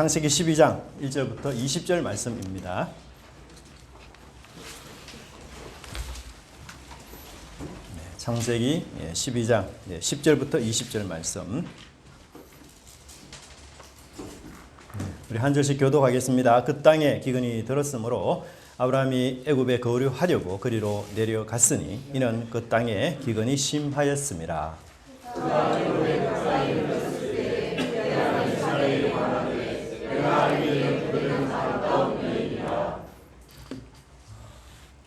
창세기 12장 1절부터 20절 말씀입니다. 창세기 12장 10절부터 20절 말씀. 우리 한 절씩 교독하겠습니다. 그 땅에 기근이 들었으므로 아브라함이 애굽에 거류하려고 그리로 내려갔으니 이는 그 땅에 기근이 심하였음이라.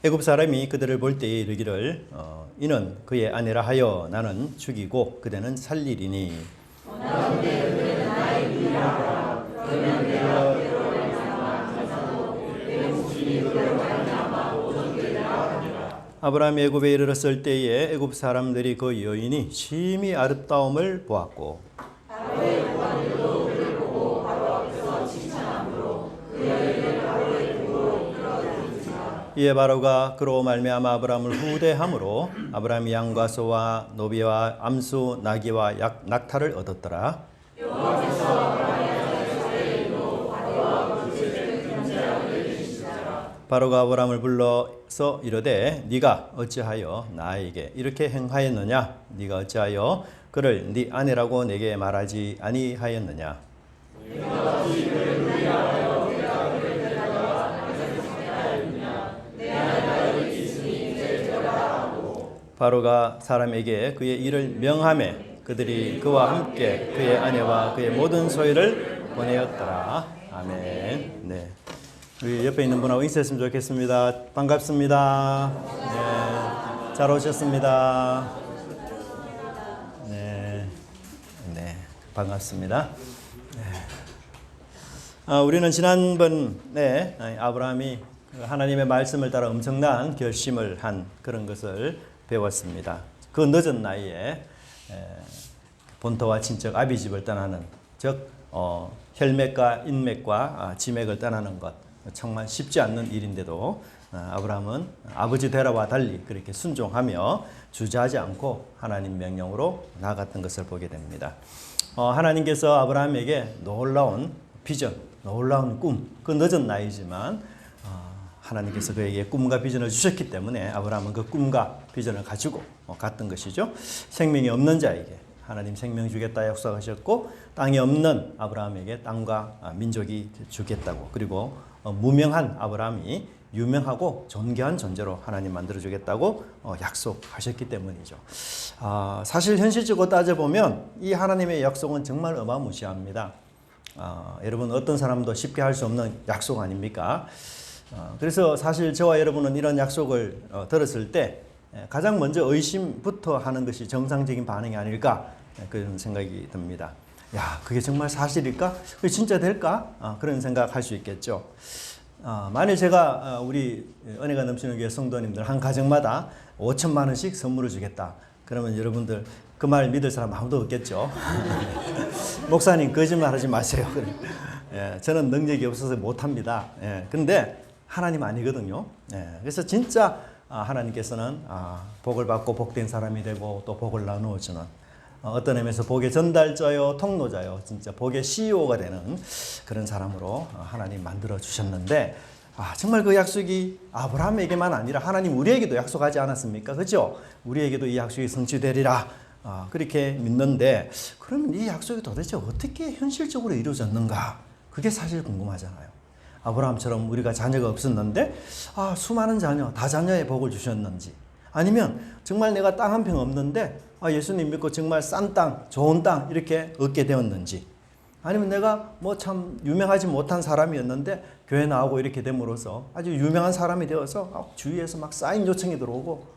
애굽 사람이 그들을 볼 때에 이르기를 이는 그의 아내라 하여 나는 죽이고 그대는 살리리니. 아브라함이 애굽에 이르렀을 때에 애굽 사람들이 그 여인이 심히 아름다움을 보았고 이에 바로가 그로 말미암아 아브라함을 후대함으로 아브라함이 양과 소와 노비와 암수 나귀와 낙타를 얻었더라. 바로가 아브라함을 불러서 이르되 네가 어찌하여 나에게 이렇게 행하였느냐? 네가 어찌하여 그를 네 아내라고 내게 말하지 아니하였느냐? 바로가 사람에게 그의 일을 명하매 그들이 그와 함께 그의 아내와 그의 모든 소유를 보내었더라. 아멘. 네. 우리 옆에 있는 분하고 인사했으면 좋겠습니다. 반갑습니다. 네. 잘 오셨습니다. 네. 네. 반갑습니다. 네. 우리는 지난번에 아브라함이 하나님의 말씀을 따라 엄청난 결심을 한 그런 것을 배웠습니다. 그 늦은 나이에 본토와 친척 아비집을 떠나는 즉 혈맥과 인맥과 지맥을 떠나는 것 정말 쉽지 않는 일인데도 아브라함은 아버지 데라와 달리 그렇게 순종하며 주저하지 않고 하나님 명령으로 나아갔던 것을 보게 됩니다. 하나님께서 아브라함에게 놀라운 비전, 놀라운 꿈, 그 늦은 나이지만 하나님께서 그에게 꿈과 비전을 주셨기 때문에 아브라함은 그 꿈과 비전을 가지고 갔던 것이죠. 생명이 없는 자에게 하나님 생명 주겠다 약속하셨고 땅이 없는 아브라함에게 땅과 민족이 주겠다고 그리고 무명한 아브라함이 유명하고 존귀한 존재로 하나님 만들어주겠다고 약속하셨기 때문이죠. 사실 현실적으로 따져보면 이 하나님의 약속은 정말 어마무시합니다. 여러분 어떤 사람도 쉽게 할 수 없는 약속 아닙니까? 그래서 사실 저와 여러분은 이런 약속을 들었을 때 가장 먼저 의심부터 하는 것이 정상적인 반응이 아닐까 그런 생각이 듭니다. 야, 그게 정말 사실일까? 그게 진짜 될까? 그런 생각할 수 있겠죠. 만일 제가 우리 은혜가 넘치는 교회 성도님들 한 가정마다 5천만 원씩 선물을 주겠다. 그러면 여러분들 그 말 믿을 사람 아무도 없겠죠. 목사님 거짓말 하지 마세요. 저는 능력이 없어서 못합니다. 근데 하나님 아니거든요. 그래서 진짜 하나님께서는 복을 받고 복된 사람이 되고 또 복을 나누어 주는 어떤 의미에서 복의 전달자요 통로자요 진짜 복의 CEO가 되는 그런 사람으로 하나님 만들어 주셨는데 정말 그 약속이 아브라함에게만 아니라 하나님 우리에게도 약속하지 않았습니까? 그렇죠? 우리에게도 이 약속이 성취되리라 그렇게 믿는데 그러면 이 약속이 도대체 어떻게 현실적으로 이루어졌는가? 그게 사실 궁금하잖아요. 아브라함처럼 우리가 자녀가 없었는데 수많은 자녀, 다자녀의 복을 주셨는지 아니면 정말 내가 땅 한 평 없는데 예수님 믿고 정말 싼 땅, 좋은 땅 이렇게 얻게 되었는지 아니면 내가 뭐 참 유명하지 못한 사람이었는데 교회 나오고 이렇게 됨으로써 아주 유명한 사람이 되어서 주위에서 막 사인 요청이 들어오고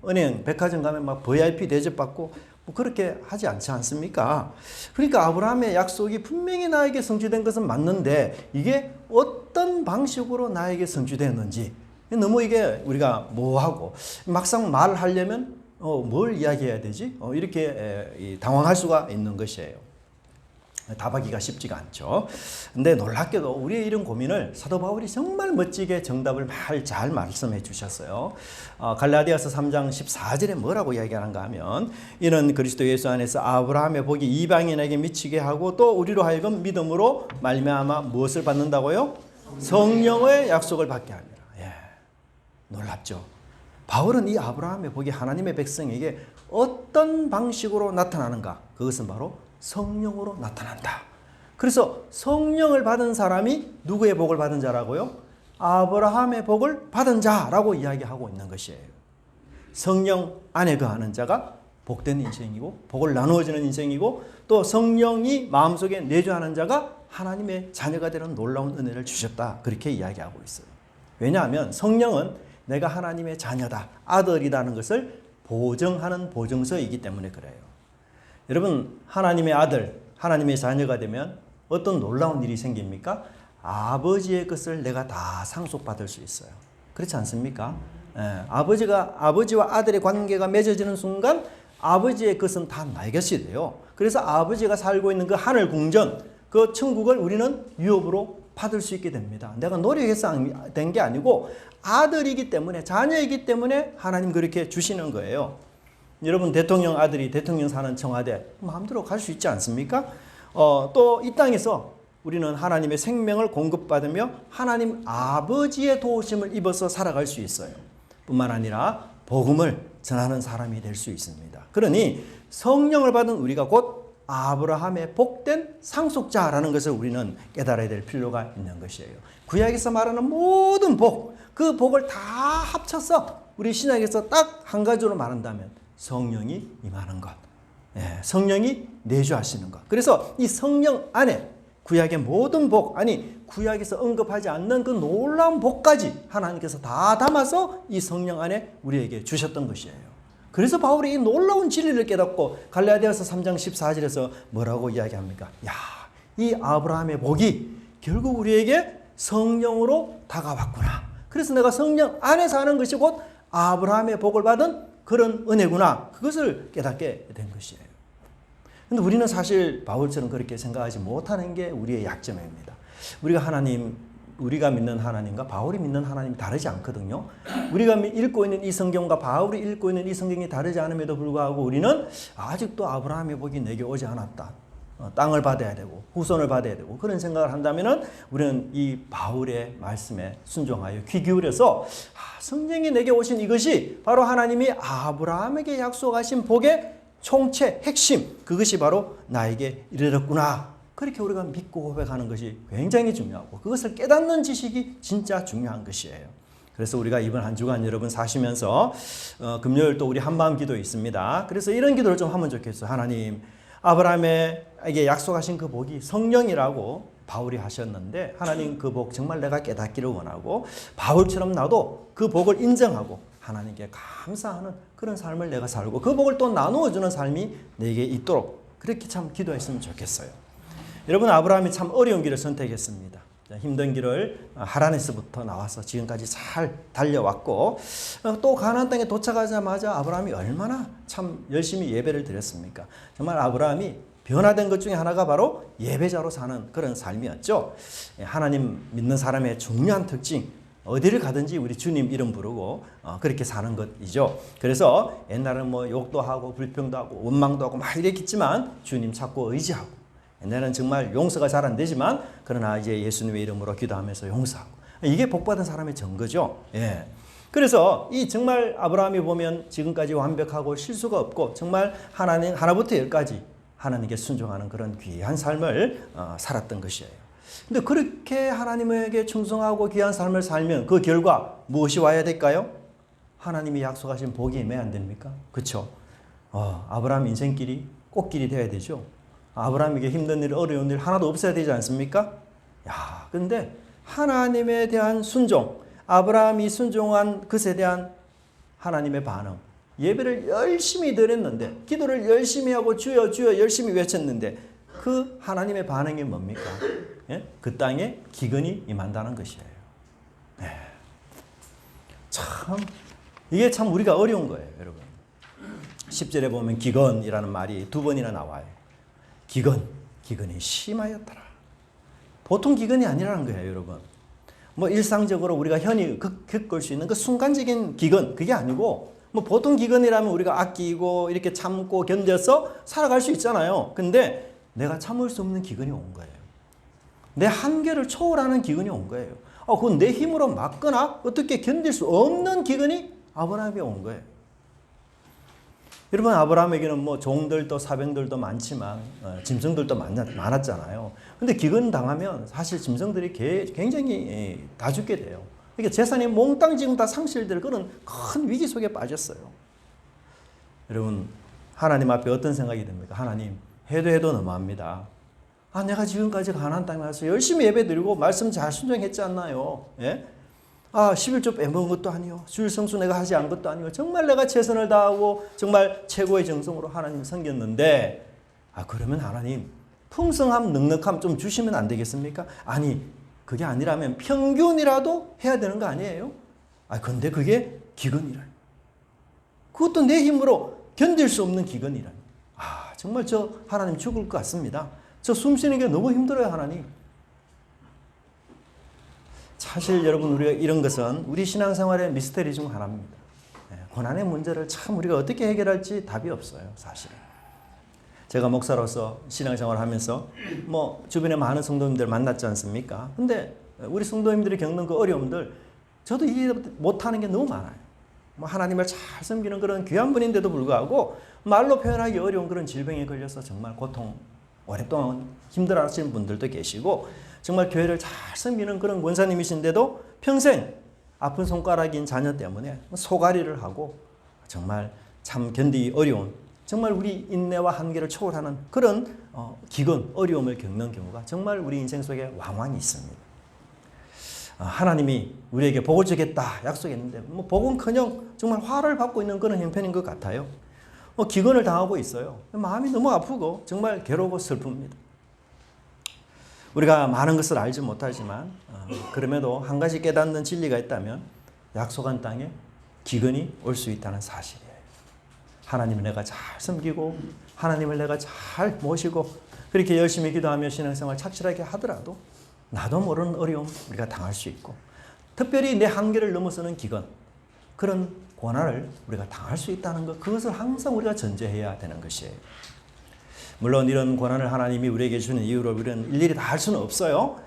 은행, 백화점 가면 막 VIP 대접받고 뭐 그렇게 하지 않지 않습니까? 그러니까 아브라함의 약속이 분명히 나에게 성취된 것은 맞는데 이게 어떤 방식으로 나에게 성취되었는지 너무 이게 우리가 모호하고 막상 말하려면 뭘 이야기해야 되지? 이렇게 당황할 수가 있는 것이에요. 답하기가 쉽지가 않죠. 근데 놀랍게도 우리의 이런 고민을 사도 바울이 정말 멋지게 정답을 잘 말씀해 주셨어요. 갈라디아서 3장 14절에 뭐라고 이야기하는가 하면 이는 그리스도 예수 안에서 아브라함의 복이 이방인에게 미치게 하고 또 우리로 하여금 믿음으로 말미암아 무엇을 받는다고요? 성령의 약속을 받게 합니다. 예, 놀랍죠. 바울은 이 아브라함의 복이 하나님의 백성에게 어떤 방식으로 나타나는가? 그것은 바로 성령으로 나타난다. 그래서 성령을 받은 사람이 누구의 복을 받은 자라고요? 아브라함의 복을 받은 자라고 이야기하고 있는 것이에요. 성령 안에 거하는 자가 복된 인생이고 복을 나누어지는 인생이고 또 성령이 마음속에 내주하는 자가 하나님의 자녀가 되는 놀라운 은혜를 주셨다. 그렇게 이야기하고 있어요. 왜냐하면 성령은 내가 하나님의 자녀다, 아들이라는 것을 보증하는 보증서이기 때문에 그래요. 여러분, 하나님의 아들, 하나님의 자녀가 되면 어떤 놀라운 일이 생깁니까? 아버지의 것을 내가 다 상속받을 수 있어요. 그렇지 않습니까? 아버지와 아들의 관계가 맺어지는 순간 아버지의 것은 다 나의 것이 돼요. 그래서 아버지가 살고 있는 그 하늘 궁전, 그 천국을 우리는 유업으로 받을 수 있게 됩니다. 내가 노력해서 된 게 아니고 아들이기 때문에, 자녀이기 때문에 하나님 그렇게 주시는 거예요. 여러분, 대통령 아들이 대통령 사는 청와대 마음대로 갈 수 있지 않습니까? 또 이 땅에서 우리는 하나님의 생명을 공급받으며 하나님 아버지의 도우심을 입어서 살아갈 수 있어요. 뿐만 아니라 복음을 전하는 사람이 될 수 있습니다. 그러니 성령을 받은 우리가 곧 아브라함의 복된 상속자라는 것을 우리는 깨달아야 될 필요가 있는 것이에요. 구약에서 말하는 모든 복, 그 복을 다 합쳐서 우리 신약에서 딱 한 가지로 말한다면 성령이 임하는 것, 성령이 내주하시는 것. 그래서 이 성령 안에 구약의 모든 복, 아니 구약에서 언급하지 않는 그 놀라운 복까지 하나님께서 다 담아서 이 성령 안에 우리에게 주셨던 것이에요. 그래서 바울이 이 놀라운 진리를 깨닫고 갈라디아서 3장 14절에서 뭐라고 이야기합니까? 야, 이 아브라함의 복이 결국 우리에게 성령으로 다가왔구나. 그래서 내가 성령 안에 사는 것이 곧 아브라함의 복을 받은 그런 은혜구나. 그것을 깨닫게 된 것이에요. 근데 우리는 사실 바울처럼 그렇게 생각하지 못하는 게 우리의 약점입니다. 우리가 믿는 하나님과 바울이 믿는 하나님이 다르지 않거든요. 우리가 읽고 있는 이 성경과 바울이 읽고 있는 이 성경이 다르지 않음에도 불구하고 우리는 아직도 아브라함의 복이 내게 오지 않았다. 땅을 받아야 되고 후손을 받아야 되고 그런 생각을 한다면은 우리는 이 바울의 말씀에 순종하여 귀 기울여서 성령이 내게 오신 이것이 바로 하나님이 아브라함에게 약속하신 복의 총체, 핵심, 그것이 바로 나에게 이르렀구나. 그렇게 우리가 믿고 고백하는 것이 굉장히 중요하고 그것을 깨닫는 지식이 진짜 중요한 것이에요. 그래서 우리가 이번 한 주간 여러분 사시면서 금요일 또 우리 한마음 기도 있습니다. 그래서 이런 기도를 좀 하면 좋겠어요. 하나님, 아브라함에게 약속하신 그 복이 성령이라고 바울이 하셨는데 하나님 그 복 정말 내가 깨닫기를 원하고 바울처럼 나도 그 복을 인정하고 하나님께 감사하는 그런 삶을 내가 살고 그 복을 또 나누어 주는 삶이 내게 있도록 그렇게 참 기도했으면 좋겠어요. 여러분, 아브라함이 참 어려운 길을 선택했습니다. 힘든 길을 하란에서부터 나와서 지금까지 잘 달려왔고 또 가나안 땅에 도착하자마자 아브라함이 얼마나 참 열심히 예배를 드렸습니까? 정말 아브라함이 변화된 것 중에 하나가 바로 예배자로 사는 그런 삶이었죠. 하나님 믿는 사람의 중요한 특징, 어디를 가든지 우리 주님 이름 부르고 그렇게 사는 것이죠. 그래서 옛날은 뭐 욕도 하고 불평도 하고 원망도 하고 막 이랬겠지만 주님 찾고 의지하고 옛날에는 정말 용서가 잘 안 되지만 그러나 이제 예수님의 이름으로 기도하면서 용서하고 이게 복받은 사람의 증거죠. 예. 그래서 이 정말 아브라함이 보면 지금까지 완벽하고 실수가 없고 정말 하나님 하나부터 열까지 하나님께 순종하는 그런 귀한 삶을 살았던 것이에요. 근데 그렇게 하나님에게 충성하고 귀한 삶을 살면 그 결과 무엇이 와야 될까요? 하나님이 약속하신 복이 임해야 안 됩니까? 그렇죠? 아브라함 인생길이 꽃길이 되어야 되죠. 아브라함에게 힘든 일, 어려운 일 하나도 없어야 되지 않습니까? 야, 근데 하나님에 대한 순종, 아브라함이 순종한 것에 대한 하나님의 반응, 예배를 열심히 드렸는데, 기도를 열심히 하고 주여 주여 열심히 외쳤는데 그 하나님의 반응이 뭡니까? 예? 그 땅에 기근이 임한다는 것이에요. 네. 참 이게 참 우리가 어려운 거예요, 여러분. 10절에 보면 기근이라는 말이 두 번이나 나와요. 기근, 기근이 심하였더라. 보통 기근이 아니라는 거예요, 여러분. 뭐 일상적으로 우리가 흔히 겪을 수 있는 그 순간적인 기근, 그게 아니고 뭐 보통 기근이라면 우리가 아끼고 이렇게 참고 견뎌서 살아갈 수 있잖아요. 근데 내가 참을 수 없는 기근이 온 거예요. 내 한계를 초월하는 기근이 온 거예요. 그건 내 힘으로 막거나 어떻게 견딜 수 없는 기근이 아브라함에게 온 거예요. 여러분, 아브라함에게는 뭐 종들도 사병들도 많지만 짐승들도 많았잖아요. 근데 기근 당하면 사실 짐승들이 굉장히 다 죽게 돼요. 그러니까 재산이 몽땅 지금 다 상실될 그런 큰 위기 속에 빠졌어요. 여러분, 하나님 앞에 어떤 생각이 듭니까? 하나님, 해도 너무합니다. 내가 지금까지 가나안 땅에 와서 열심히 예배드리고 말씀 잘 순종했지 않나요? 예? 11조 빼먹은 것도 아니요. 주일 성수 내가 하지 않은 것도 아니요. 정말 내가 최선을 다하고 정말 최고의 정성으로 하나님을 섬겼는데 그러면 하나님 풍성함, 넉넉함 좀 주시면 안 되겠습니까? 아니, 그게 아니라면 평균이라도 해야 되는 거 아니에요? 근데 그게 기근이라니. 그것도 내 힘으로 견딜 수 없는 기근이라니. 정말 저 하나님 죽을 것 같습니다. 저 숨 쉬는 게 너무 힘들어요, 하나님. 사실 여러분, 우리가 이런 것은 우리 신앙생활의 미스터리 중 하나입니다. 고난의 문제를 참 우리가 어떻게 해결할지 답이 없어요, 사실은. 제가 목사로서 신앙생활을 하면서 뭐 주변에 많은 성도님들 만났지 않습니까? 근데 우리 성도님들이 겪는 그 어려움들 저도 이해 못하는 게 너무 많아요. 뭐 하나님을 잘 섬기는 그런 귀한 분인데도 불구하고 말로 표현하기 어려운 그런 질병에 걸려서 정말 고통, 오랫동안 힘들어하시는 분들도 계시고 정말 교회를 잘 섬기는 그런 권사님이신데도 평생 아픈 손가락인 자녀 때문에 소가리를 하고 정말 참 견디기 어려운 정말 우리 인내와 한계를 초월하는 그런 기근, 어려움을 겪는 경우가 정말 우리 인생 속에 왕왕 있습니다. 하나님이 우리에게 복을 주겠다 약속했는데 뭐 복은커녕 정말 화를 받고 있는 그런 형편인 것 같아요. 기근을 당하고 있어요. 마음이 너무 아프고 정말 괴로우고 슬픕니다. 우리가 많은 것을 알지 못하지만 그럼에도 한 가지 깨닫는 진리가 있다면 약속한 땅에 기근이 올 수 있다는 사실이에요. 하나님을 내가 잘 섬기고 하나님을 내가 잘 모시고 그렇게 열심히 기도하며 신앙생활 착실하게 하더라도 나도 모르는 어려움 우리가 당할 수 있고 특별히 내 한계를 넘어서는 기근 그런 고난을 우리가 당할 수 있다는 것 그것을 항상 우리가 전제해야 되는 것이에요. 물론 이런 고난을 하나님이 우리에게 주는 이유로 우리는 일일이 다 할 수는 없어요.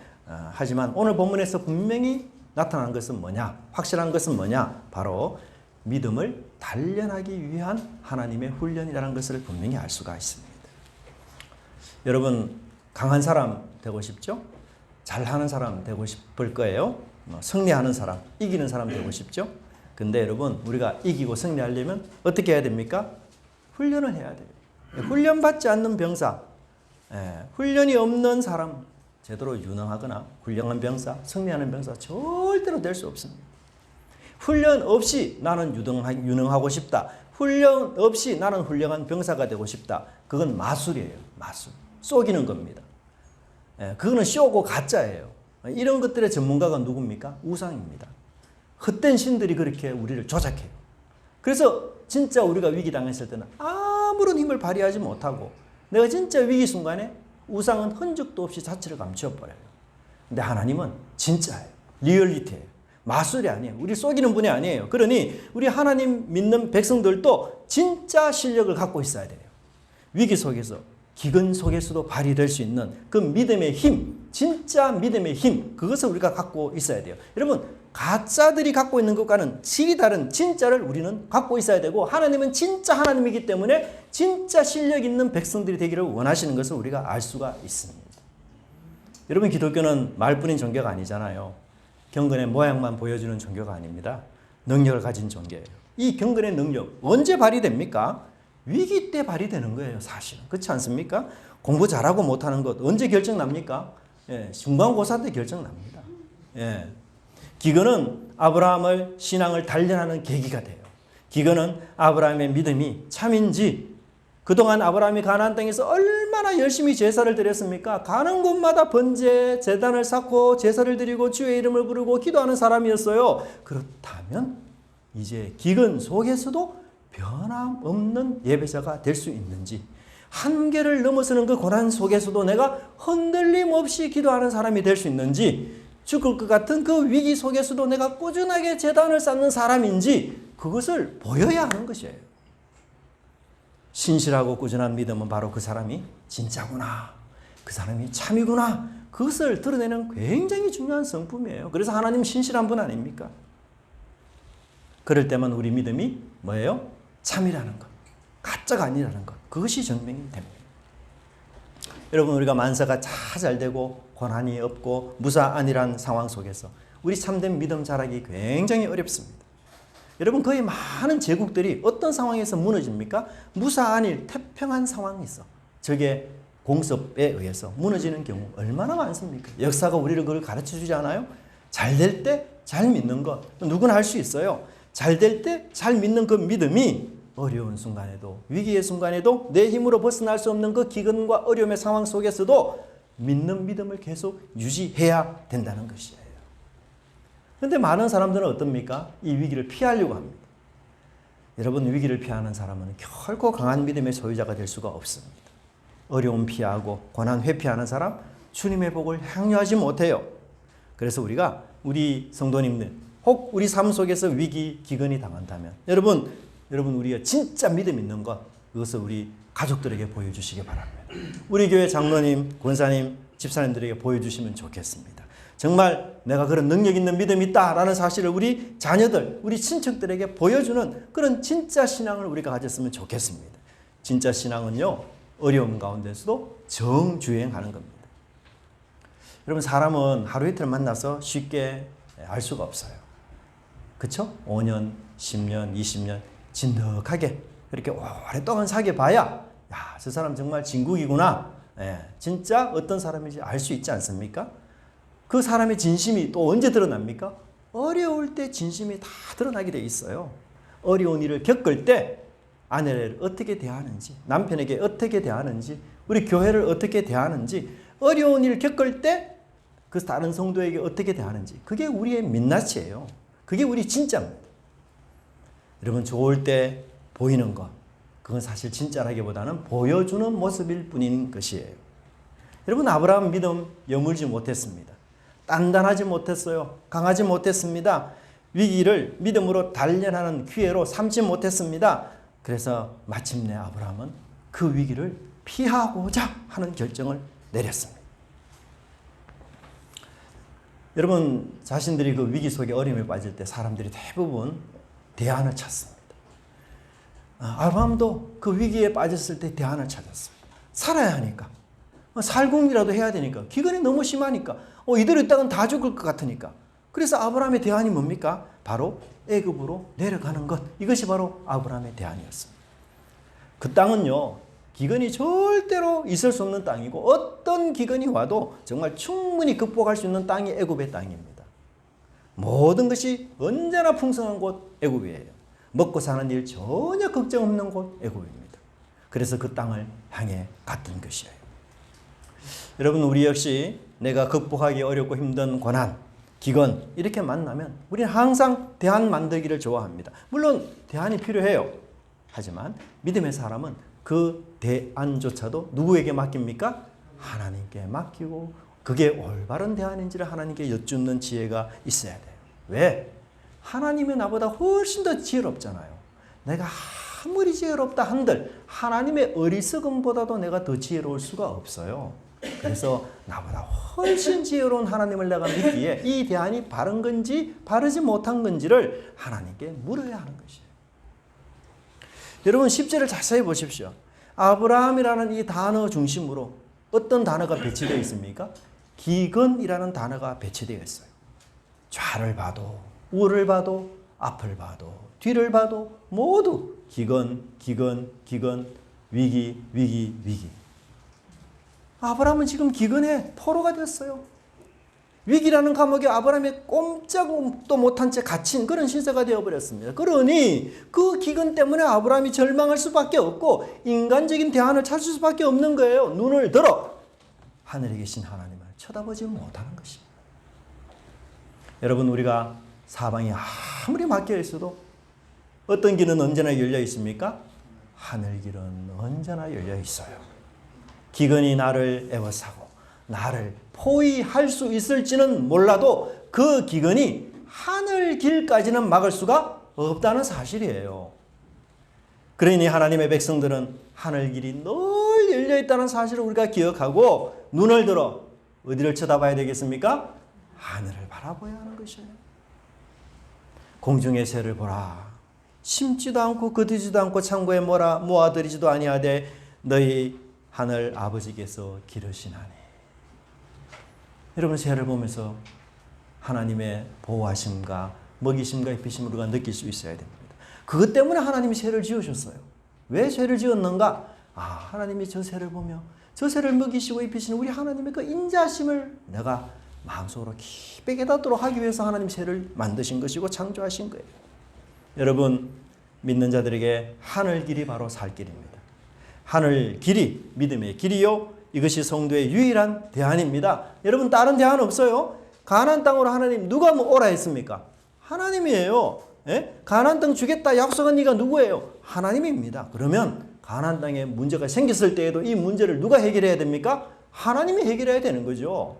하지만 오늘 본문에서 분명히 나타난 것은 뭐냐? 확실한 것은 뭐냐? 바로 믿음을 단련하기 위한 하나님의 훈련이라는 것을 분명히 알 수가 있습니다. 여러분 강한 사람 되고 싶죠? 잘하는 사람 되고 싶을 거예요. 승리하는 사람, 이기는 사람 되고 싶죠? 근데 여러분 우리가 이기고 승리하려면 어떻게 해야 됩니까? 훈련을 해야 돼요. 훈련받지 않는 병사, 훈련이 없는 사람, 제대로 유능하거나 훌륭한 병사, 승리하는 병사 절대로 될 수 없습니다. 훈련 없이 나는 유능하고 싶다. 훈련 없이 나는 훌륭한 병사가 되고 싶다. 그건 마술이에요. 마술. 속이는 겁니다. 그거는 쇼고 가짜예요. 이런 것들의 전문가가 누굽니까? 우상입니다. 헛된 신들이 그렇게 우리를 조작해요. 그래서 진짜 우리가 위기당했을 때는 아무런 힘을 발휘하지 못하고 내가 진짜 위기 순간에 우상은 흔적도 없이 자체를 감춰버려요. 근데 하나님은 진짜예요. 리얼리티예요. 마술이 아니에요. 우리 속이는 분이 아니에요. 그러니 우리 하나님 믿는 백성들도 진짜 실력을 갖고 있어야 돼요. 위기 속에서 기근 속에서도 발휘될 수 있는 그 믿음의 힘, 진짜 믿음의 힘, 그것을 우리가 갖고 있어야 돼요. 여러분 가짜들이 갖고 있는 것과는 질이 다른 진짜를 우리는 갖고 있어야 되고 하나님은 진짜 하나님이기 때문에 진짜 실력 있는 백성들이 되기를 원하시는 것을 우리가 알 수가 있습니다. 여러분 기독교는 말뿐인 종교가 아니잖아요. 경건의 모양만 보여주는 종교가 아닙니다. 능력을 가진 종교예요. 이 경건의 능력 언제 발휘됩니까? 위기 때 발휘되는 거예요. 사실은. 그렇지 않습니까? 공부 잘하고 못하는 것 언제 결정납니까? 중간고사 때 결정납니다. 기근은 아브라함을 신앙을 단련하는 계기가 돼요. 기근은 아브라함의 믿음이 참인지 그동안 아브라함이 가나안 땅에서 얼마나 열심히 제사를 드렸습니까? 가는 곳마다 번제, 제단을 쌓고 제사를 드리고 주의 이름을 부르고 기도하는 사람이었어요. 그렇다면 이제 기근 속에서도 변함없는 예배자가 될 수 있는지 한계를 넘어서는 그 고난 속에서도 내가 흔들림 없이 기도하는 사람이 될 수 있는지, 죽을 것 같은 그 위기 속에서도 내가 꾸준하게 제단을 쌓는 사람인지 그것을 보여야 하는 것이에요. 신실하고 꾸준한 믿음은 바로 그 사람이 진짜구나, 그 사람이 참이구나, 그것을 드러내는 굉장히 중요한 성품이에요. 그래서 하나님 신실한 분 아닙니까? 그럴 때만 우리 믿음이 뭐예요? 참이라는 것, 가짜가 아니라는 것, 그것이 증명이 됩니다. 여러분, 우리가 만사가 잘 되고 고난이 없고 무사안일한 상황 속에서 우리 참된 믿음 자라기 굉장히 어렵습니다. 여러분, 거의 많은 제국들이 어떤 상황에서 무너집니까? 무사안일 태평한 상황이 있어. 저게 공습에 의해서 무너지는 경우 얼마나 많습니까? 역사가 우리를 그걸 가르쳐주지 않아요? 잘 될 때 잘 믿는 것, 누구나 할 수 있어요. 잘 될 때 잘 믿는 그 믿음이 어려운 순간에도, 위기의 순간에도, 내 힘으로 벗어날 수 없는 그 기근과 어려움의 상황 속에서도 믿는 믿음을 계속 유지해야 된다는 것이에요. 그런데 많은 사람들은 어떻습니까? 이 위기를 피하려고 합니다. 여러분, 위기를 피하는 사람은 결코 강한 믿음의 소유자가 될 수가 없습니다. 어려움 피하고 고난 회피하는 사람, 주님의 복을 향유하지 못해요. 그래서 우리가, 우리 성도님들, 혹 우리 삶 속에서 위기, 기근이 당한다면 여러분 우리가 진짜 믿음 있는 것, 그것을 우리 가족들에게 보여주시기 바랍니다. 우리 교회 장로님, 권사님, 집사님들에게 보여주시면 좋겠습니다. 정말 내가 그런 능력 있는 믿음이 있다라는 사실을 우리 자녀들, 우리 친척들에게 보여주는 그런 진짜 신앙을 우리가 가졌으면 좋겠습니다. 진짜 신앙은요, 어려움 가운데서도 정주행하는 겁니다. 여러분, 사람은 하루 이틀 만나서 쉽게 알 수가 없어요. 그렇죠? 5년, 10년, 20년 진득하게 그렇게 오랫동안 사귀어 봐야, 야, 저 사람 정말 진국이구나, 진짜 어떤 사람인지 알 수 있지 않습니까? 그 사람의 진심이 또 언제 드러납니까? 어려울 때 진심이 다 드러나게 돼 있어요. 어려운 일을 겪을 때 아내를 어떻게 대하는지, 남편에게 어떻게 대하는지, 우리 교회를 어떻게 대하는지, 어려운 일을 겪을 때 그 다른 성도에게 어떻게 대하는지, 그게 우리의 민낯이에요. 그게 우리 진짜입니다. 여러분, 좋을 때 보이는 것, 그건 사실 진짜라기보다는 보여주는 모습일 뿐인 것이에요. 여러분, 아브라함 믿음 여물지 못했습니다. 단단하지 못했어요. 강하지 못했습니다. 위기를 믿음으로 단련하는 기회로 삼지 못했습니다. 그래서 마침내 아브라함은 그 위기를 피하고자 하는 결정을 내렸습니다. 여러분, 자신들이 그 위기 속에 어려움에 빠질 때 사람들이 대부분 대안을 찾습니다. 아브라함도 그 위기에 빠졌을 때 대안을 찾았습니다. 살아야 하니까, 살궁이라도 해야 되니까, 기근이 너무 심하니까, 이대로 있다간 다 죽을 것 같으니까. 그래서 아브라함의 대안이 뭡니까? 바로 애굽으로 내려가는 것. 이것이 바로 아브라함의 대안이었습니다. 그 땅은요, 기근이 절대로 있을 수 없는 땅이고, 어떤 기근이 와도 정말 충분히 극복할 수 있는 땅이 애굽의 땅입니다. 모든 것이 언제나 풍성한 곳 애굽이에요. 먹고 사는 일 전혀 걱정 없는 곳 애굽입니다. 그래서 그 땅을 향해 갔던 것이에요. 여러분, 우리 역시 내가 극복하기 어렵고 힘든 고난, 기근 이렇게 만나면 우리는 항상 대안 만들기를 좋아합니다. 물론 대안이 필요해요. 하지만 믿음의 사람은 그 대안조차도 누구에게 맡깁니까? 하나님께 맡기고, 그게 올바른 대안인지를 하나님께 여쭙는 지혜가 있어야 돼요. 왜? 하나님이 나보다 훨씬 더 지혜롭잖아요. 내가 아무리 지혜롭다 한들 하나님의 어리석음보다도 내가 더 지혜로울 수가 없어요. 그래서 나보다 훨씬 지혜로운 하나님을 내가 믿기에 이 대안이 바른 건지 바르지 못한 건지를 하나님께 물어야 하는 것이에요. 여러분, 10절을 자세히 보십시오. 아브라함이라는 이 단어 중심으로 어떤 단어가 배치되어 있습니까? 기근이라는 단어가 배치되어 있어요. 좌를 봐도 우를 봐도 앞을 봐도 뒤를 봐도 모두 기근, 위기. 아브라함은 지금 기근에 포로가 됐어요. 위기라는 감옥에 아브라함이 꼼짝도 못한 채 갇힌 그런 신세가 되어버렸습니다. 그러니 그 기근 때문에 아브라함이 절망할 수밖에 없고 인간적인 대안을 찾을 수밖에 없는 거예요. 눈을 들어 하늘에 계신 하나님을 쳐다보지 못하는 것입니다. 여러분, 우리가 사방이 아무리 막혀 있어도 어떤 길은 언제나 열려 있습니까? 하늘길은 언제나 열려 있어요. 기근이 나를 애워싸고 나를 포위할 수 있을지는 몰라도 그 기근이 하늘길까지는 막을 수가 없다는 사실이에요. 그러니 하나님의 백성들은 하늘길이 늘 열려 있다는 사실을 우리가 기억하고 눈을 들어 어디를 쳐다봐야 되겠습니까? 하늘을 바라봐야 하는 것이에요. 공중의 새를 보라. 심지도 않고 거두지도 않고 창고에 모아들이지도 아니하되 너희 하늘 아버지께서 기르시나니. 여러분, 새를 보면서 하나님의 보호하심과 먹이심과 입히심을 우리가 느낄 수 있어야 됩니다. 그것 때문에 하나님이 새를 지으셨어요. 왜 새를 지었는가? 하나님이 저 새를 보며 저 새를 먹이시고 입히시는 우리 하나님의 그 인자심을 내가 마음속으로 깊이 깨닫도록 하기 위해서 하나님 새를 만드신 것이고 창조하신 거예요. 여러분, 믿는 자들에게 하늘 길이 바로 살 길입니다. 하늘 길이 믿음의 길이요, 이것이 성도의 유일한 대안입니다. 여러분, 다른 대안 없어요. 가나안 땅으로 하나님 누가 오라 했습니까? 하나님이에요. 예? 가나안 땅 주겠다 약속한 이가 누구예요? 하나님입니다. 그러면 가나안 땅에 문제가 생겼을 때에도 이 문제를 누가 해결해야 됩니까? 하나님이 해결해야 되는 거죠.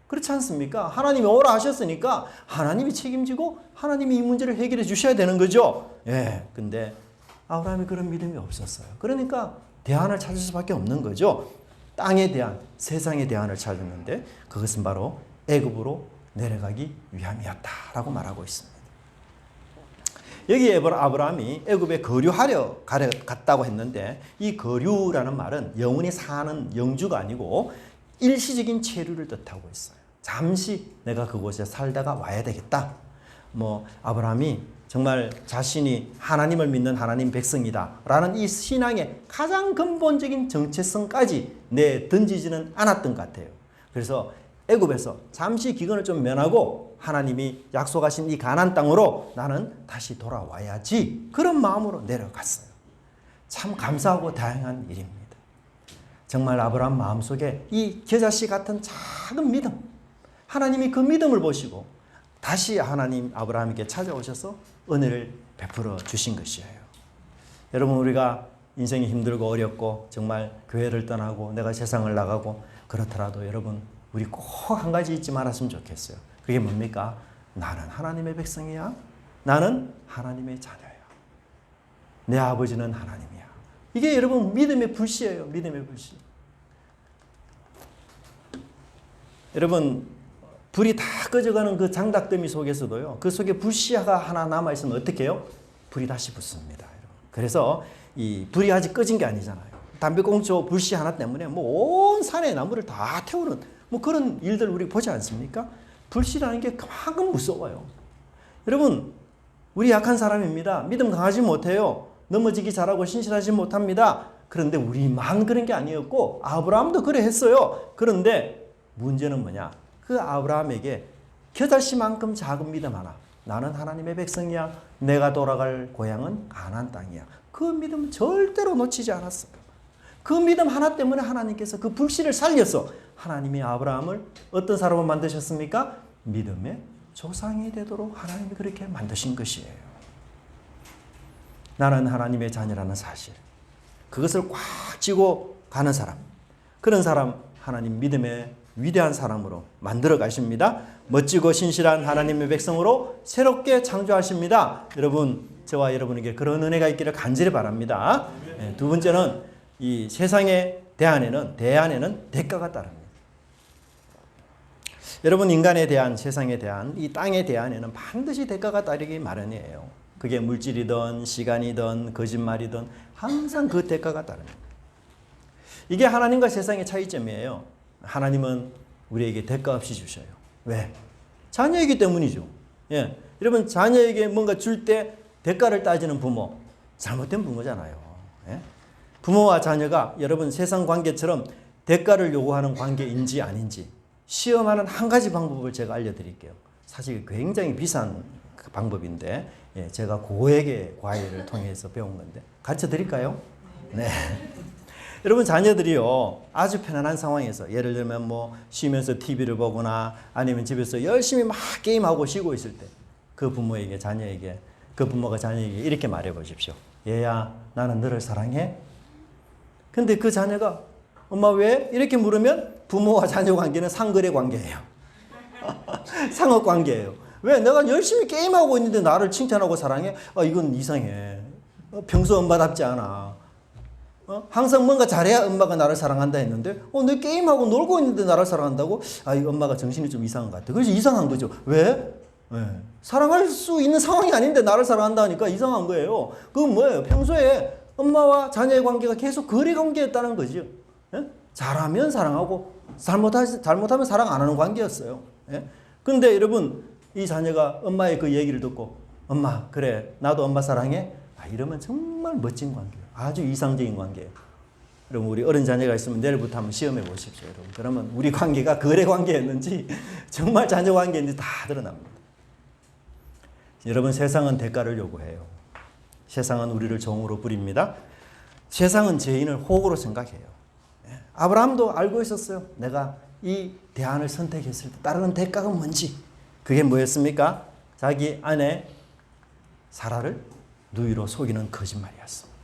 그렇지 않습니까? 하나님이 오라 하셨으니까 하나님이 책임지고 하나님이 이 문제를 해결해 주셔야 되는 거죠. 예. 근데 아브라함이 그런 믿음이 없었어요. 그러니까 대안을 찾을 수밖에 없는 거죠. 땅의 대안, 세상의 대안을 찾았는데 그것은 바로 애굽으로 내려가기 위함이었다라고 말하고 있습니다. 여기 아브라함이 애굽에 거류하려 갔다고 했는데 이 거류라는 말은 영원히 사는 영주가 아니고 일시적인 체류를 뜻하고 있어요. 잠시 내가 그곳에 살다가 와야 되겠다. 아브라함이 정말 자신이 하나님을 믿는 하나님 백성이다 라는 이 신앙의 가장 근본적인 정체성까지 던지지는 않았던 것 같아요. 그래서 애굽에서 잠시 기근을 좀 면하고 하나님이 약속하신 이 가나안 땅으로 나는 다시 돌아와야지, 그런 마음으로 내려갔어요. 참 감사하고 다양한 일입니다. 정말 아브라함 마음속에 이 겨자씨 같은 작은 믿음, 하나님이 그 믿음을 보시고 다시 하나님 아브라함에게 찾아오셔서 은혜를 베풀어 주신 것이에요. 여러분, 우리가 인생이 힘들고 어렵고 정말 교회를 떠나고 내가 세상을 나가고 그렇더라도 여러분, 우리 꼭 한 가지 잊지 말았으면 좋겠어요. 그게 뭡니까? 나는 하나님의 백성이야. 나는 하나님의 자녀야. 내 아버지는 하나님이야. 이게 여러분 믿음의 불씨예요. 믿음의 불씨. 여러분, 불이 다 꺼져가는 그 장닭더미 속에서도요, 그 속에 불씨가 하나 남아있으면 어떻게 해요? 불이 다시 붙습니다. 그래서 이 불이 아직 꺼진 게 아니잖아요. 담배꽁초 불씨 하나 때문에 온 산의 나무를 다 태우는 그런 일들 우리 보지 않습니까? 불씨라는 게 그만큼 무서워요. 여러분, 우리 약한 사람입니다. 믿음 강하지 못해요. 넘어지기 잘하고 신실하지 못합니다. 그런데 우리만 그런 게 아니었고 아브라함도 그래 했어요. 그런데 문제는 뭐냐? 그 아브라함에게 겨자씨만큼 작은 믿음 하나. 나는 하나님의 백성이야. 내가 돌아갈 고향은 가나안 땅이야. 그 믿음은 절대로 놓치지 않았어요. 그 믿음 하나 때문에 하나님께서 그 불씨를 살려서 하나님이 아브라함을 어떤 사람으로 만드셨습니까? 믿음의 조상이 되도록 하나님이 그렇게 만드신 것이에요. 나는 하나님의 자녀라는 사실, 그것을 꽉 쥐고 가는 사람, 그런 사람 하나님 믿음의 위대한 사람으로 만들어 가십니다. 멋지고 신실한 하나님의 백성으로 새롭게 창조하십니다. 여러분, 저와 여러분에게 그런 은혜가 있기를 간절히 바랍니다. 두 번째는 이 세상의 대안에는 대가가 따릅니다. 여러분, 인간에 대한, 세상에 대한, 이 땅에 대안에는 반드시 대가가 따르기 마련이에요. 그게 물질이든 시간이든 거짓말이든 항상 그 대가가 따릅니다. 이게 하나님과 세상의 차이점이에요. 하나님은 우리에게 대가 없이 주셔요. 왜? 자녀이기 때문이죠. 예. 여러분, 자녀에게 뭔가 줄 때 대가를 따지는 부모, 잘못된 부모잖아요. 예? 부모와 자녀가 여러분 세상 관계처럼 대가를 요구하는 관계인지 아닌지 시험하는 한 가지 방법을 제가 알려드릴게요. 사실 굉장히 비싼 그 방법인데, 예, 제가 고액의 과외를 통해서 배운 건데 가르쳐 드릴까요? 네. 여러분, 자녀들이요, 아주 편안한 상황에서, 예를 들면 쉬면서 TV를 보거나 아니면 집에서 열심히 막 게임하고 쉬고 있을 때 그 부모가 자녀에게 이렇게 말해 보십시오. 얘야, 나는 너를 사랑해. 근데 그 자녀가 엄마 왜? 이렇게 물으면 부모와 자녀 관계는 상거래 관계예요. 상업 관계예요. 왜? 내가 열심히 게임하고 있는데 나를 칭찬하고 사랑해? 이건 이상해. 평소 엄마답지 않아. 항상 뭔가 잘해야 엄마가 나를 사랑한다 했는데 내 게임하고 놀고 있는데 나를 사랑한다고? 이 엄마가 정신이 좀 이상한 것 같아. 그래서 이상한 거죠. 왜? 사랑할 수 있는 상황이 아닌데 나를 사랑한다 하니까 이상한 거예요. 그건 뭐예요? 평소에 엄마와 자녀의 관계가 계속 거래 관계였다는 거죠. 잘하면 사랑하고 잘못하면 사랑 안 하는 관계였어요. 근데 여러분, 이 자녀가 엄마의 그 얘기를 듣고 엄마 그래 나도 엄마 사랑해? 이러면 정말 멋진 관계예요. 아주 이상적인 관계예요. 여러분, 우리 어린 자녀가 있으면 내일부터 한번 시험해 보십시오. 여러분. 그러면 우리 관계가 거래 관계였는지 정말 자녀 관계였는지 다 드러납니다. 여러분, 세상은 대가를 요구해요. 세상은 우리를 종으로 부립니다. 세상은 죄인을 호구로 생각해요. 아브라함도 알고 있었어요. 내가 이 대안을 선택했을 때 따르는 대가가 뭔지. 그게 뭐였습니까? 자기 아내 사라를 누이로 속이는 거짓말이었습니다.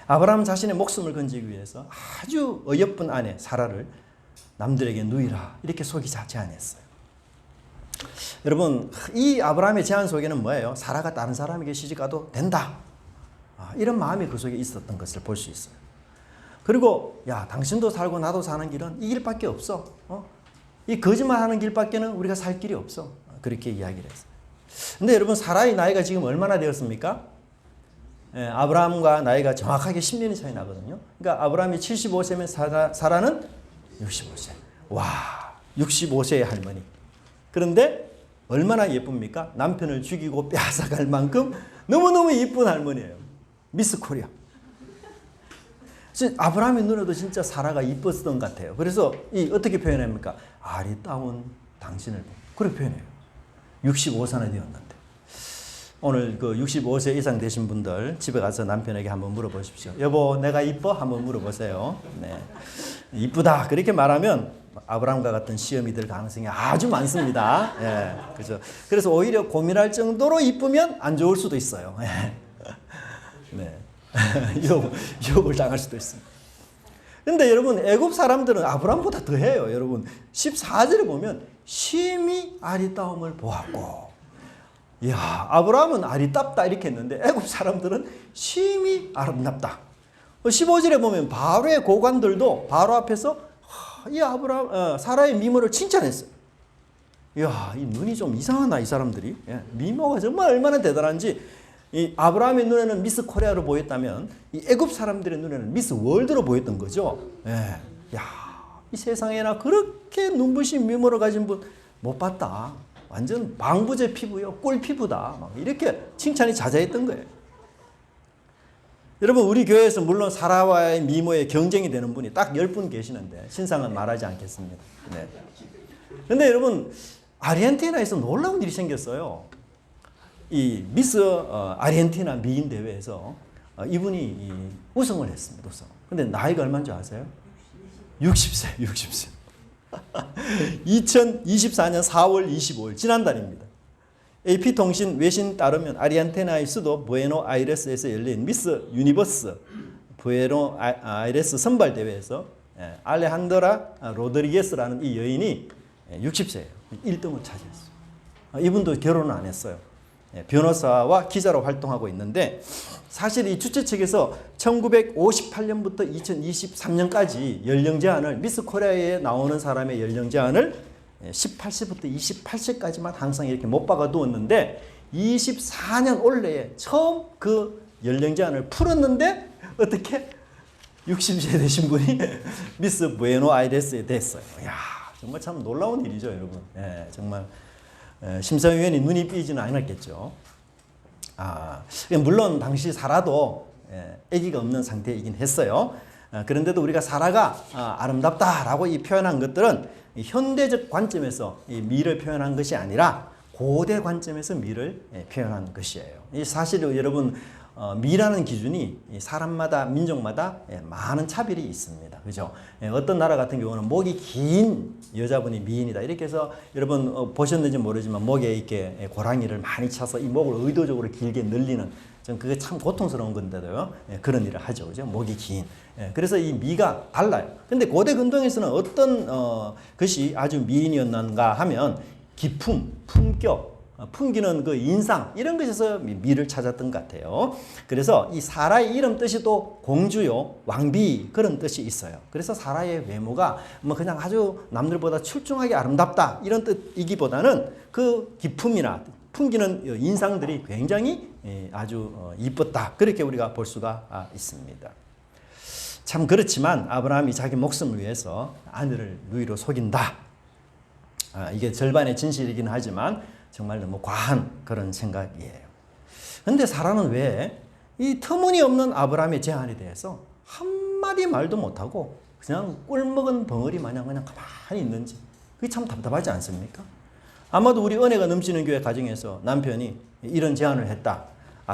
아브라함 자신의 목숨을 건지기 위해서 아주 어여쁜 아내 사라를 남들에게 누이라 이렇게 속이자 제안했어요. 여러분, 이 아브라함의 제안 속에는 뭐예요? 사라가 다른 사람에게 시집가도 된다. 이런 마음이 그 속에 있었던 것을 볼 수 있어요. 그리고 야, 당신도 살고 나도 사는 길은 이 길밖에 없어. 이 거짓말하는 길밖에는 우리가 살 길이 없어. 그렇게 이야기를 했어요. 근데 여러분, 사라의 나이가 지금 얼마나 되었습니까? 아브라함과 나이가 정확하게 10년이 차이 나거든요. 그러니까 아브라함이 75세면 사라는 65세. 와, 65세의 할머니. 그런데 얼마나 예쁩니까? 남편을 죽이고 빼앗아갈 만큼 너무너무 이쁜 할머니예요. 미스 코리아. 아브라함의 눈에도 진짜 사라가 이뻤던 것 같아요. 그래서 어떻게 표현합니까? 아리따운 당신을 보고. 그렇게 표현해요. 65세나 되었는데. 오늘 그 65세 이상 되신 분들 집에 가서 남편에게 한번 물어보십시오. 여보, 내가 이뻐? 한번 물어보세요. 네. 이쁘다. 그렇게 말하면 아브라함과 같은 시험이 될 가능성이 아주 많습니다. 예. 그죠. 그래서 오히려 고민할 정도로 이쁘면 안 좋을 수도 있어요. 네. 유혹을 당할 수도 있습니다. 근데 여러분, 애굽 사람들은 아브라함보다 더해요. 여러분, 14절에 보면 심히 아리따움을 보았고, 이야, 아브라함은 아리따다 이렇게 했는데 애굽 사람들은 심히 아름답다. 15절에 보면 바로의 고관들도 바로 앞에서 이 사라의 미모를 칭찬했어요. 이야, 이 눈이 좀 이상하나 이 사람들이. 미모가 정말 얼마나 대단한지. 이 아브라함의 눈에는 미스 코리아로 보였다면 이 애굽 사람들의 눈에는 미스 월드로 보였던 거죠. 야, 이 세상에나 그렇게 눈부신 미모를 가진 분 못 봤다. 완전 방부제 피부요, 꿀 피부다. 막 이렇게 칭찬이 자자했던 거예요. 여러분, 우리 교회에서 물론 사라와의 미모에 경쟁이 되는 분이 딱 10분 계시는데 신상은 말하지 않겠습니다. 네. 근데 여러분, 아르헨티나에서 놀라운 일이 생겼어요. 이 미스 아르헨티나 미인 대회에서 이분이 우승을 했습니다. 우승. 근데 나이가 얼마인 줄 아세요? 60세, 60세. 2024년 4월 25일, 지난달입니다. AP통신 외신 따르면 아르헨티나의 수도 부에노아이레스에서 열린 미스 유니버스 부에노아이레스 선발대회에서 알레한드라 로드리게스라는 이 여인이 60세예요. 1등을 차지했어요. 이분도 결혼은 안 했어요. 변호사와 기자로 활동하고 있는데, 사실 이 주최 측에서 1958년부터 2023년까지 연령 제한을, 미스 코리아에 나오는 사람의 연령 제한을 18세부터 28세까지만 항상 이렇게 못 박아 두었는데 24년 올해에 처음 그 연령 제한을 풀었는데 어떻게 60세 되신 분이 미스 부에노아이레스에 됐어요. 이야, 정말 참 놀라운 일이죠, 여러분. 정말 심사위원이 눈이 삐지는 않았겠죠. 물론 당시 사라도 아기가 없는 상태이긴 했어요. 그런데도 우리가 사라가 아름답다라고 표현한 것들은 현대적 관점에서 이 미를 표현한 것이 아니라 고대 관점에서 미를 표현한 것이에요. 사실 여러분, 미라는 기준이 사람마다, 민족마다 많은 차별이 있습니다. 그죠? 어떤 나라 같은 경우는 목이 긴 여자분이 미인이다. 이렇게 해서 여러분 보셨는지 모르지만 목에 이렇게 고랑이를 많이 차서 이 목을 의도적으로 길게 늘리는 전 그게 참 고통스러운 건데도요. 예, 그런 일을 하죠. 그죠? 목이 긴. 예, 그래서 이 미가 달라요. 근데 고대 근동에서는 어떤 것이 아주 미인이었는가 하면 기품, 품격, 풍기는 그 인상 이런 것에서 미를 찾았던 것 같아요. 그래서 이 사라의 이름 뜻이 또 공주요, 왕비 그런 뜻이 있어요. 그래서 사라의 외모가 뭐 그냥 아주 남들보다 출중하게 아름답다 이런 뜻이기보다는 그 기품이나 풍기는 인상들이 굉장히 아주 이뻤다 그렇게 우리가 볼 수가 있습니다. 참 그렇지만 아브라함이 자기 목숨을 위해서 아내를 누이로 속인다. 이게 절반의 진실이긴 하지만 정말 너무 과한 그런 생각이에요. 근데 사라는 왜 이 터무니없는 아브라함의 제안에 대해서 한마디 말도 못하고 그냥 꿀먹은 벙어리 마냥 그냥 가만히 있는지 그게 참 답답하지 않습니까? 아마도 우리 은혜가 넘치는 교회 가정에서 남편이 이런 제안을 했다.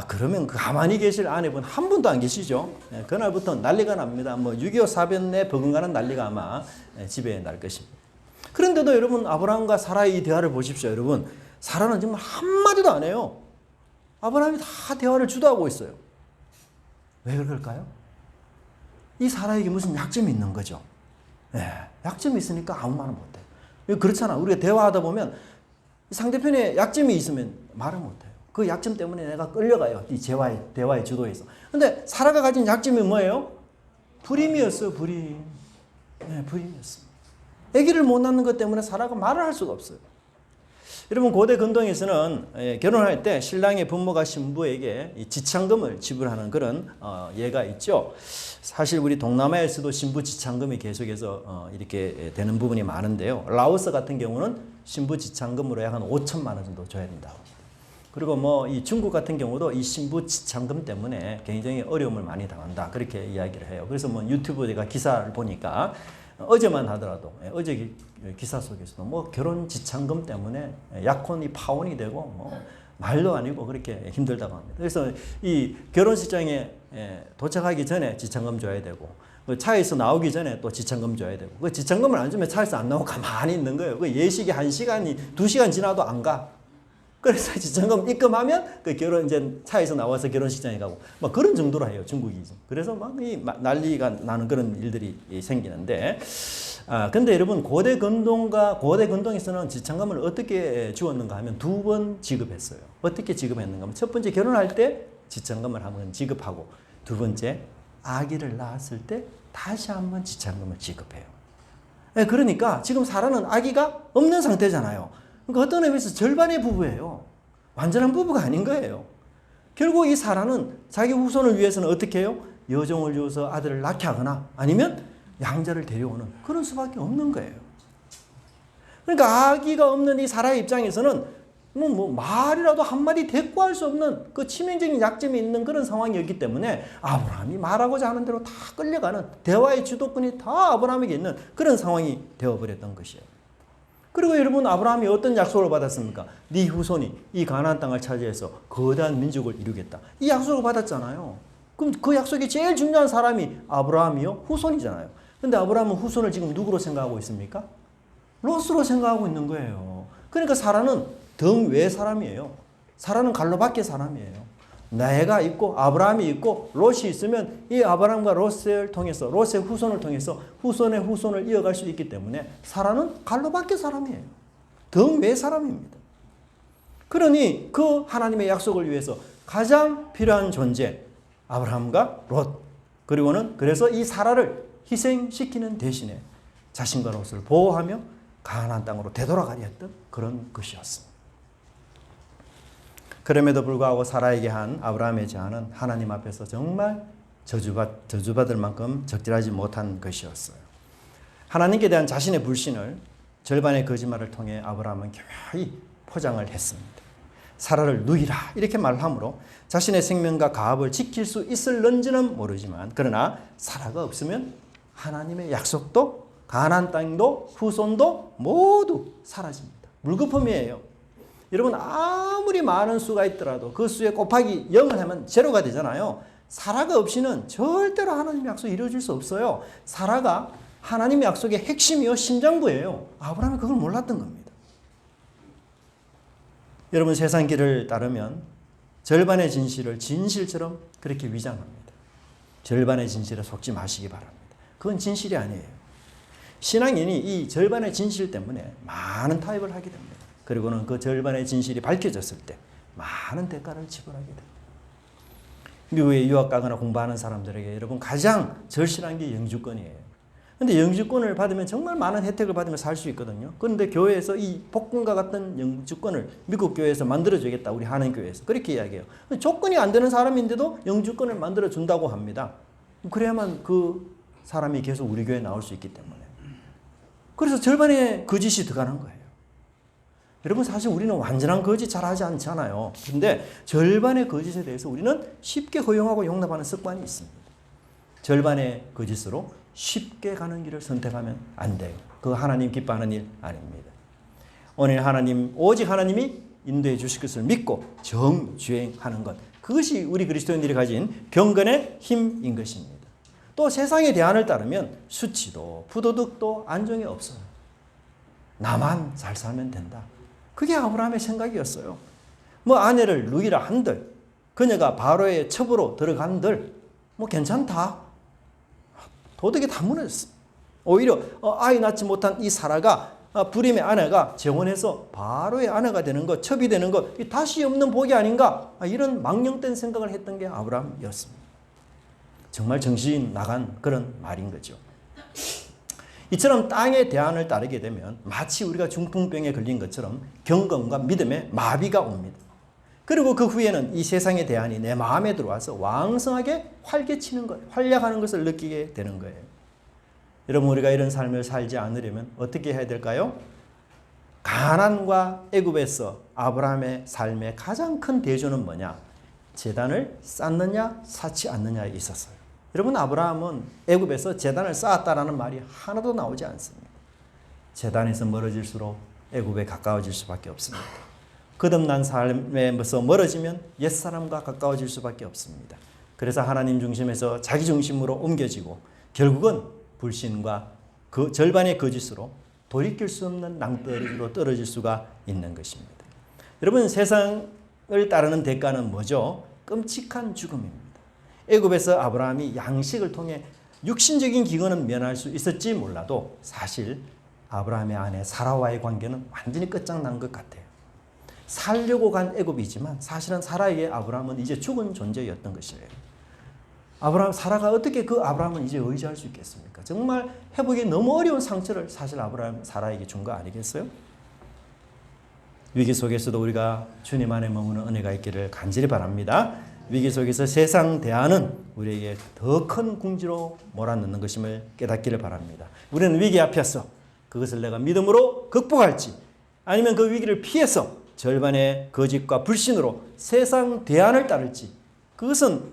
그러면 그 가만히 계실 아내분 한 분도 안 계시죠? 그날부터 난리가 납니다. 뭐 6.25 사변에 버금가는 난리가 아마 집에 날 것입니다. 그런데도 여러분 아브라함과 사라의 이 대화를 보십시오. 여러분 사라는 정말 한마디도 안 해요. 아브라함이 다 대화를 주도하고 있어요. 왜 그럴까요? 이 사라에게 무슨 약점이 있는 거죠. 약점이 있으니까 아무 말을 못해요. 그렇잖아. 우리가 대화하다 보면 상대편에 약점이 있으면 말을 못해요. 그 약점 때문에 내가 끌려가요. 이 대화의 주도에서. 근데 사라가 가진 약점이 뭐예요? 불임이었어요. 불임. 불임이었습니다. 아기를 못 낳는 것 때문에 사라가 말을 할 수가 없어요. 여러분 고대 근동에서는 결혼할 때 신랑의 부모가 신부에게 지참금을 지불하는 그런 예가 있죠. 사실 우리 동남아에서도 신부 지참금이 계속해서 이렇게 되는 부분이 많은데요. 라오스 같은 경우는 신부 지참금으로 약 한 5천만 원 정도 줘야 된다고. 그리고 뭐 이 중국 같은 경우도 이 신부 지참금 때문에 굉장히 어려움을 많이 당한다. 그렇게 이야기를 해요. 그래서 뭐 유튜브 제가 기사를 보니까 어제만 하더라도 어제 기사 속에서도 뭐 결혼 지참금 때문에 약혼이 파혼이 되고 뭐 말도 아니고 그렇게 힘들다고 합니다. 그래서 이 결혼식장에 도착하기 전에 지참금 줘야 되고 차에서 나오기 전에 또 지참금 줘야 되고 그 지참금을 안 주면 차에서 안 나오고 가만히 있는 거예요. 그 예식이 1시간이 2시간 지나도 안 가. 그래서 지참금 입금하면 그 이제 차에서 나와서 결혼식장에 가고 막 그런 정도로 해요. 중국이. 그래서 막 이 난리가 나는 그런 일들이 생기는데 근데 여러분 고대 근동에서는 지참금을 어떻게 주었는가 하면 2번 지급했어요. 어떻게 지급했는가 하면 첫 번째 결혼할 때 지참금을 한번 지급하고 두 번째 아기를 낳았을 때 다시 한번 지참금을 지급해요. 그러니까 지금 사라는 아기가 없는 상태잖아요. 그러니까 어떤 의미에서 절반의 부부예요. 완전한 부부가 아닌 거예요. 결국 이 사라는 자기 후손을 위해서는 어떻게 해요? 여종을 주어서 아들을 낳게 하거나 아니면 양자를 데려오는 그런 수밖에 없는 거예요. 그러니까 아기가 없는 이 사라의 입장에서는 뭐 말이라도 한마디 대꾸할 수 없는 그 치명적인 약점이 있는 그런 상황이었기 때문에 아브라함이 말하고자 하는 대로 다 끌려가는 대화의 주도권이 다 아브라함에게 있는 그런 상황이 되어버렸던 것이에요. 그리고 여러분 아브라함이 어떤 약속을 받았습니까? 네 후손이 이 가나안 땅을 차지해서 거대한 민족을 이루겠다. 이 약속을 받았잖아요. 그럼 그 약속이 제일 중요한 사람이 아브라함이요? 후손이잖아요. 근데 아브라함은 후손을 지금 누구로 생각하고 있습니까? 롯으로 생각하고 있는 거예요. 그러니까 사라는 등 외 사람이에요. 사라는 갈로 밖의 사람이에요. 내가 있고 아브라함이 있고 롯이 있으면 이 아브라함과 롯을 통해서 롯의 후손을 통해서 후손의 후손을 이어갈 수 있기 때문에 사라는 갈로 밖의 사람이에요. 등 외 사람입니다. 그러니 그 하나님의 약속을 위해서 가장 필요한 존재 아브라함과 롯 그리고는 그래서 이 사라를 희생시키는 대신에 자신과 롯을 보호하며 가나안 땅으로 되돌아가려 했던 그런 것이었습니다. 그럼에도 불구하고 사라에게 한 아브라함의 제안은 하나님 앞에서 정말 저주받을 만큼 적절하지 못한 것이었어요. 하나님께 대한 자신의 불신을 절반의 거짓말을 통해 아브라함은 교묘히 포장을 했습니다. 사라를 누이라 이렇게 말함으로 자신의 생명과 가업을 지킬 수 있을런지는 모르지만 그러나 사라가 없으면 하나님의 약속도 가나안 땅도 후손도 모두 사라집니다. 물거품이에요. 여러분 아무리 많은 수가 있더라도 그 수에 곱하기 0을 하면 제로가 되잖아요. 사라가 없이는 절대로 하나님의 약속이 이루어질 수 없어요. 사라가 하나님의 약속의 핵심이요 심장부예요. 아브라함이 그걸 몰랐던 겁니다. 여러분 세상 길을 따르면 절반의 진실을 진실처럼 그렇게 위장합니다. 절반의 진실에 속지 마시기 바랍니다. 그건 진실이 아니에요. 신앙인이 이 절반의 진실 때문에 많은 타협을 하게 됩니다. 그리고는 그 절반의 진실이 밝혀졌을 때 많은 대가를 지불하게 됩니다. 미국에 유학 가거나 공부하는 사람들에게 여러분 가장 절실한 게 영주권이에요. 근데 영주권을 받으면 정말 많은 혜택을 받으며 살 수 있거든요. 그런데 교회에서 이 복권과 같은 영주권을 미국 교회에서 만들어주겠다. 우리 한인교회에서. 그렇게 이야기해요. 조건이 안 되는 사람인데도 영주권을 만들어준다고 합니다. 그래야만 그 사람이 계속 우리 교회에 나올 수 있기 때문에. 그래서 절반의 거짓이 들어가는 거예요. 여러분 사실 우리는 완전한 거짓 잘하지 않잖아요. 그런데 절반의 거짓에 대해서 우리는 쉽게 허용하고 용납하는 습관이 있습니다. 절반의 거짓으로 쉽게 가는 길을 선택하면 안 돼요. 그거 하나님 기뻐하는 일 아닙니다. 오늘 오직 하나님이 인도해 주실 것을 믿고 정주행하는 것. 그것이 우리 그리스도인들이 가진 경건의 힘인 것입니다. 또 세상의 대안을 따르면 수치도 부도덕도 안정이 없어요. 나만 잘 살면 된다. 그게 아브라함의 생각이었어요. 아내를 루이라 한들, 그녀가 바로의 첩으로 들어간들, 괜찮다. 도덕이 다 무너졌어. 오히려 아이 낳지 못한 이 사라가 불임의 아내가 재혼해서 바로의 아내가 되는 것, 첩이 되는 것, 다시 없는 복이 아닌가? 이런 망령된 생각을 했던 게 아브라함이었습니다. 정말 정신 나간 그런 말인 거죠. 이처럼 땅의 대안을 따르게 되면 마치 우리가 중풍병에 걸린 것처럼 경건과 믿음의 마비가 옵니다. 그리고 그 후에는 이 세상의 대안이 내 마음에 들어와서 왕성하게 활개치는 것, 활약하는 것을 느끼게 되는 거예요. 여러분 우리가 이런 삶을 살지 않으려면 어떻게 해야 될까요? 가나안과 애굽에서 아브라함의 삶의 가장 큰 대조는 뭐냐? 제단을 쌓느냐 쌓지 않느냐에 있었어요. 여러분 아브라함은 애굽에서 제단을 쌓았다라는 말이 하나도 나오지 않습니다. 제단에서 멀어질수록 애굽에 가까워질 수밖에 없습니다. 거듭난 삶에서 멀어지면 옛사람과 가까워질 수밖에 없습니다. 그래서 하나님 중심에서 자기 중심으로 옮겨지고 결국은 불신과 그 절반의 거짓으로 돌이킬 수 없는 낭떠러지로 떨어질 수가 있는 것입니다. 여러분 세상을 따르는 대가는 뭐죠? 끔찍한 죽음입니다. 애굽에서 아브라함이 양식을 통해 육신적인 기근은 면할 수 있을지 몰라도 사실 아브라함의 아내 사라와의 관계는 완전히 끝장난 것 같아요. 살려고 간 애굽이지만 사실은 사라에게 아브라함은 이제 죽은 존재였던 것이에요. 사라가 어떻게 그 아브라함을 이제 의지할 수 있겠습니까? 정말 회복이 너무 어려운 상처를 사실 사라에게 준 거 아니겠어요? 위기 속에서도 우리가 주님 안에 머무는 은혜가 있기를 간절히 바랍니다. 위기 속에서 세상 대안은 우리에게 더 큰 궁지로 몰아넣는 것임을 깨닫기를 바랍니다. 우리는 위기 앞에서 그것을 내가 믿음으로 극복할지 아니면 그 위기를 피해서 절반의 거짓과 불신으로 세상 대안을 따를지 그것은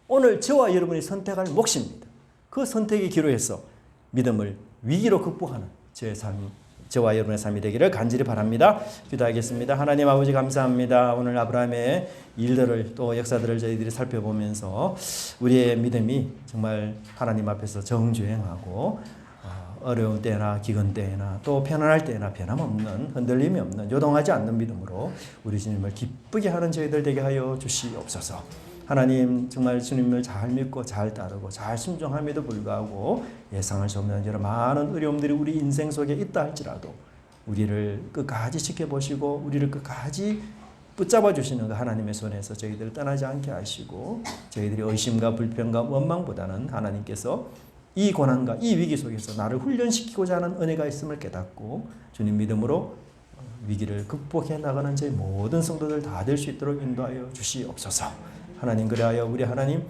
오늘 저와 여러분이 선택할 몫입니다. 그 선택이 기로해서 믿음을 위기로 극복하는 저와 여러분의 삶이 되기를 간절히 바랍니다. 기도하겠습니다. 하나님 아버지 감사합니다. 오늘 아브라함의 일들을 또 역사들을 저희들이 살펴보면서 우리의 믿음이 정말 하나님 앞에서 정주행하고 어려운 때나 기근 때나 또 편안할 때나 변함없는 흔들림이 없는 요동하지 않는 믿음으로 우리 주님을 기쁘게 하는 저희들 되게 하여 주시옵소서. 하나님 정말 주님을 잘 믿고 잘 따르고 잘 순종함에도 불구하고 예상할 수 없는 여러 많은 어려움들이 우리 인생 속에 있다 할지라도 우리를 끝까지 지켜보시고 우리를 끝까지 붙잡아 주시는 그 하나님의 손에서 저희들을 떠나지 않게 하시고 저희들이 의심과 불평과 원망보다는 하나님께서 이 고난과 이 위기 속에서 나를 훈련시키고자 하는 은혜가 있음을 깨닫고 주님 믿음으로 위기를 극복해 나가는 저희 모든 성도들 다 될 수 있도록 인도하여 주시옵소서. 하나님 그리하여 우리 하나님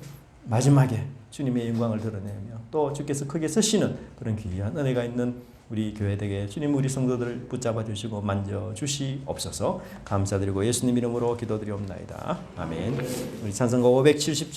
마지막에 주님의 영광을 드러내며 또 주께서 크게 쓰시는 그런 귀한 은혜가 있는 우리 교회되게 주님 우리 성도들을 붙잡아 주시고 만져 주시옵소서. 감사드리고 예수님 이름으로 기도드리옵나이다. 아멘. 우리 찬송가 570절